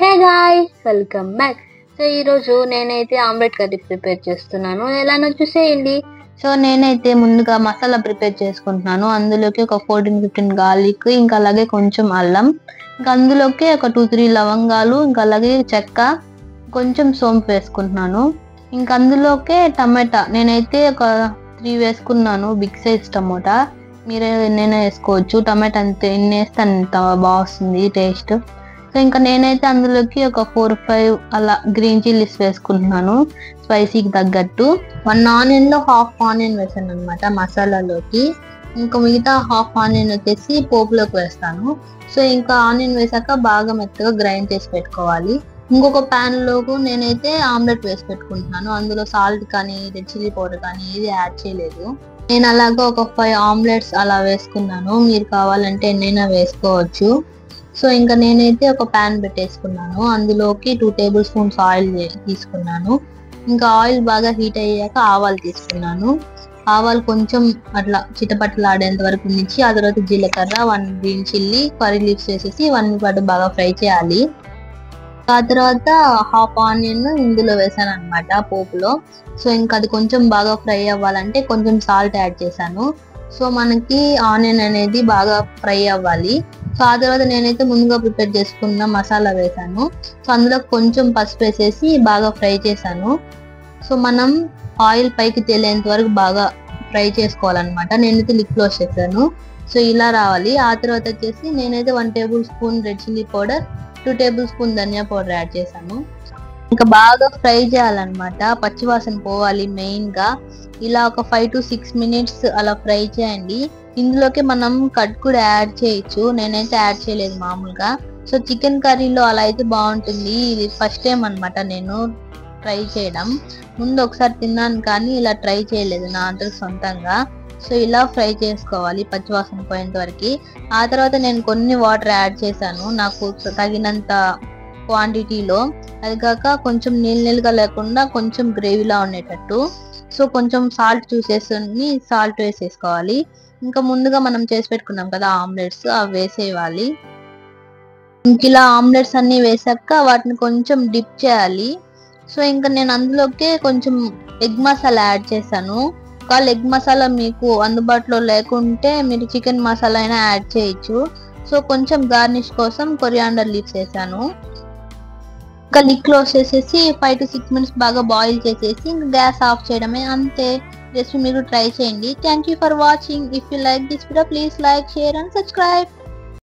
Hey guys, welcome back. So ఈరోజు నేనైతే omelette curry prepare చేస్తున్నాను. ఎలానో చూసేయండి. సో నేనైతే ముందుగా మసాలా ప్రిపేర్ చేసుకుంటున్నాను. అందులోకి ఒక 14-15 గార్లిక్, ఇంకా అలాగే కొంచెం అల్లం, ఇంకా అందులోకి ఒక 2-3 లవంగాలు, ఇంకా అలాగే చెక్క, కొంచెం సోంపు వేసుకుంటున్నాను. ఇంకా అందులోకే టమాటా నేనైతే ఒక 3 వేసుకున్నాను. బిగ్ సైజ్ టమోటా, మీరే ఎన్నైనా వేసుకోవచ్చు. టమాటా అంతే ఎన్ని వేస్తే అంత బాగా వస్తుంది టేస్ట్. సో ఇంకా నేనైతే అందులోకి ఒక 4-5 అలా గ్రీన్ చిల్లీస్ వేసుకుంటున్నాను స్పైసీకి తగ్గట్టు. 1 ఆనియన్ లో హాఫ్ ఆనియన్ వేసాను అనమాట మసాలాలోకి. ఇంకా మిగతా హాఫ్ ఆనియన్ వచ్చేసి పోపులోకి వేస్తాను. సో ఇంకా ఆనియన్ వేసాక బాగా మెత్తగా గ్రైండ్ చేసి పెట్టుకోవాలి. ఇంకొక ప్యాన్ లోకి నేనైతే ఆమ్లెట్ వేసి పెట్టుకుంటున్నాను. అందులో సాల్ట్ కానీ రెడ్ చిల్లీ పౌడర్ కానీ ఏది యాడ్ చేయలేదు. నేను అలాగా ఒక 5 ఆమ్లెట్స్ అలా వేసుకున్నాను. మీరు కావాలంటే ఎన్నైనా వేసుకోవచ్చు. సో ఇంకా నేనైతే ఒక ప్యాన్ పెట్టేసుకున్నాను. అందులోకి 2 టేబుల్ స్పూన్స్ ఆయిల్ తీసుకున్నాను. ఇంకా ఆయిల్ బాగా హీట్ అయ్యాక ఆవాలు తీసుకున్నాను. ఆవాలు కొంచెం అట్లా చిటపట్లాడేంత వరకు ఉంచి ఆ తర్వాత జీలకర్ర, 1 గ్రీన్ చిల్లీ, కర్రీ లీవ్స్ వేసేసి 1 పాటు బాగా ఫ్రై చేయాలి. ఆ తర్వాత హాఫ్ ఆనియన్ ఇందులో వేసాను అనమాట పోపులో. సో ఇంకా అది కొంచెం బాగా ఫ్రై అవ్వాలంటే కొంచెం సాల్ట్ యాడ్ చేశాను. సో మనకి ఆనియన్ అనేది బాగా ఫ్రై అవ్వాలి. సో ఆ తర్వాత నేనైతే ముందుగా ప్రిపేర్ చేసుకున్న మసాలా వేసాను. సో అందులో కొంచెం పసుపు వేసేసి బాగా ఫ్రై చేశాను. సో మనం ఆయిల్ పైకి తేలేంత వరకు బాగా ఫ్రై చేసుకోవాలన్నమాట. నేనైతే లిడ్ క్లోజ్ చేశాను. సో ఇలా రావాలి. ఆ తర్వాత వచ్చేసి నేనైతే 1 tablespoon red chilli powder, 2 tablespoon ధనియా పౌడర్ యాడ్ చేశాను. ఇంకా బాగా ఫ్రై చేయాలన్నమాట. పచ్చివాసన పోవాలి మెయిన్ గా. ఇలా ఒక 5 to 6 మినిట్స్ అలా ఫ్రై చేయండి. ఇందులోకి మనం కట్ కూడా యాడ్ చేయొచ్చు. నేనైతే యాడ్ చేయలేదు మామూలుగా. సో చికెన్ కర్రీలో అలా అయితే బాగుంటుంది. ఇది ఫస్ట్ టైం అనమాట నేను ట్రై చేయడం. ముందు ఒకసారి తిన్నాను కానీ ఇలా ట్రై చేయలేదు నా అంతకు సొంతంగా. సో ఇలా ఫ్రై చేసుకోవాలి పచ్చివాసన పోయేంత వరకు. ఆ తర్వాత నేను కొన్ని వాటర్ యాడ్ చేశాను నాకు తగినంత క్వాంటిటీలో. అది కాక కొంచెం నీళ్ళగా లేకుండా కొంచెం గ్రేవీలా ఉండేటట్టు. సో కొంచెం సాల్ట్ చూసేసుకొని సాల్ట్ వేసేసుకోవాలి. ఇంకా ముందుగా మనం చేసి పెట్టుకున్నాం కదా ఆమ్లెట్స్, అవి వేసేయాలి. ఇంక ఇలా ఆమ్లెట్స్ అన్ని వేసాక వాటిని కొంచెం డిప్ చేయాలి. సో ఇంకా నేను అందులోకి కొంచెం ఎగ్ మసాలా యాడ్ చేశాను. ఒకవేళ ఎగ్ మసాలా మీకు అందుబాటులో లేకుంటే మీరు చికెన్ మసాలా అయినా యాడ్ చేయొచ్చు. సో కొంచెం గార్నిష్ కోసం కొరియాండర్ లీవ్స్ వేసాను. ఇంకా లిడ్ క్లోజ్ చేసేసి 5 to 6 మినిట్స్ బాగా బాయిల్ చేసేసి ఇంకా గ్యాస్ ఆఫ్ చేయడమే, అంతే. రెసిపీ మీరు ట్రై చేయండి. Thank you for watching. If you like this video please like, share and subscribe.